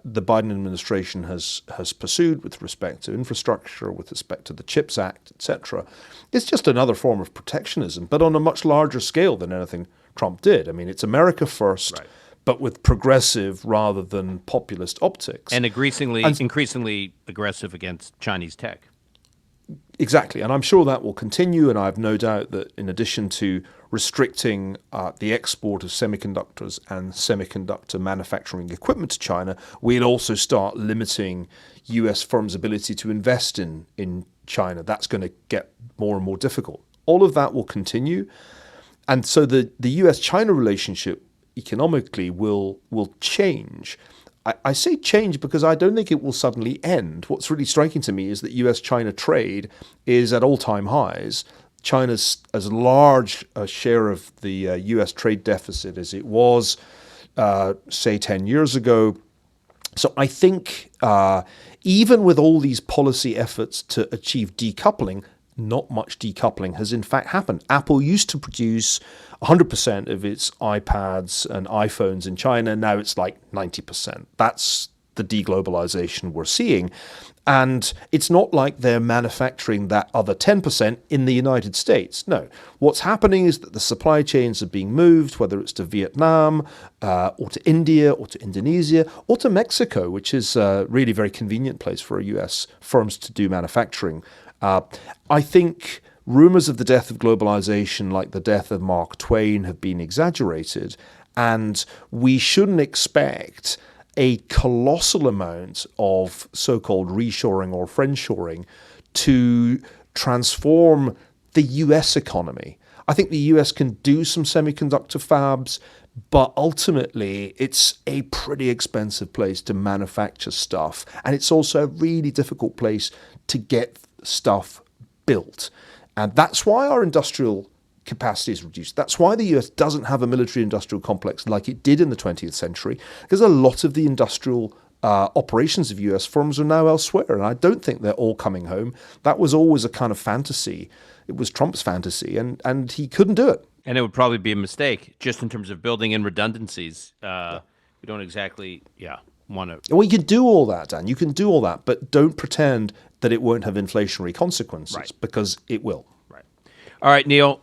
Speaker 1: the Biden administration has pursued with respect to infrastructure, with respect to the CHIPS Act, etc., is just another form of protectionism, but on a much larger scale than anything Trump did. I mean, it's America first, right, but with progressive rather than populist optics.
Speaker 2: And increasingly aggressive against Chinese tech.
Speaker 1: Exactly, and I'm sure that will continue, and I have no doubt that in addition to restricting the export of semiconductors and semiconductor manufacturing equipment to China, we'll also start limiting US firms' ability to invest in China. That's going to get more and more difficult. All of that will continue, and so the US-China relationship economically will change. I say change because I don't think it will suddenly end. What's really striking to me is that US-China trade is at all-time highs. China's as large a share of the US trade deficit as it was, say, 10 years ago. So I think even with all these policy efforts to achieve decoupling, not much decoupling has in fact happened. Apple used to produce 100% of its iPads and iPhones in China. Now it's like 90%. That's the deglobalization we're seeing. And it's not like they're manufacturing that other 10% in the United States. No. What's happening is that the supply chains are being moved, whether it's to Vietnam or to India or to Indonesia or to Mexico, which is a really very convenient place for US firms to do manufacturing. I think rumors of the death of globalization, like the death of Mark Twain, have been exaggerated, and we shouldn't expect a colossal amount of so-called reshoring or friendshoring to transform the US economy. I think the US can do some semiconductor fabs, but ultimately it's a pretty expensive place to manufacture stuff, and it's also a really difficult place to get stuff built. And that's why our industrial capacity is reduced. That's why the US doesn't have a military industrial complex like it did in the 20th century, because a lot of the industrial operations of US firms are now elsewhere, and I don't think they're all coming home. That was always a kind of fantasy. It was Trump's fantasy, and he couldn't do it.
Speaker 2: And it would probably be a mistake, just in terms of building in redundancies. We don't exactly, want to...
Speaker 1: Well, you can do all that, Dan. You can do all that, but don't pretend that it won't have inflationary consequences,
Speaker 2: Right.
Speaker 1: because it will.
Speaker 2: Right. All right, Neil,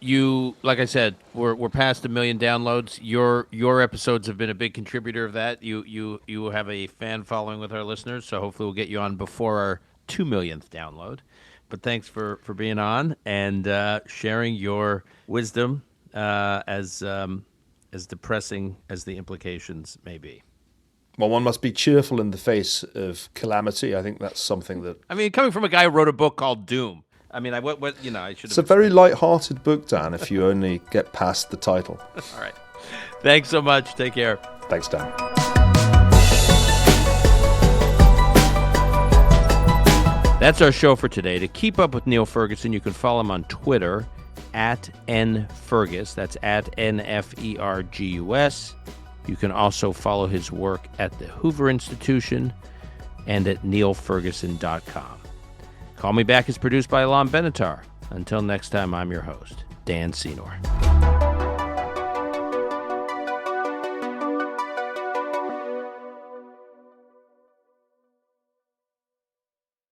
Speaker 2: you, like I said, we're past 1 million downloads. Your episodes have been a big contributor of that. You have a fan following with our listeners, so hopefully we'll get you on before our 2 millionth download. But thanks for being on and sharing your wisdom, as depressing as the implications may be.
Speaker 1: Well, one must be cheerful in the face of calamity. I think that's something that...
Speaker 2: I mean, coming from a guy who wrote a book called Doom. I mean, I should
Speaker 1: It's a
Speaker 2: have...
Speaker 1: very light-hearted book, Dan, if you only get past the title.
Speaker 2: All right. Thanks so much. Take care.
Speaker 1: Thanks, Dan.
Speaker 2: That's our show for today. To keep up with Niall Ferguson, you can follow him on Twitter @nfergus. That's @NFERGUS. You can also follow his work at the Hoover Institution and at neilferguson.com. Call Me Back is produced by Alon Benatar. Until next time, I'm your host, Dan Senor.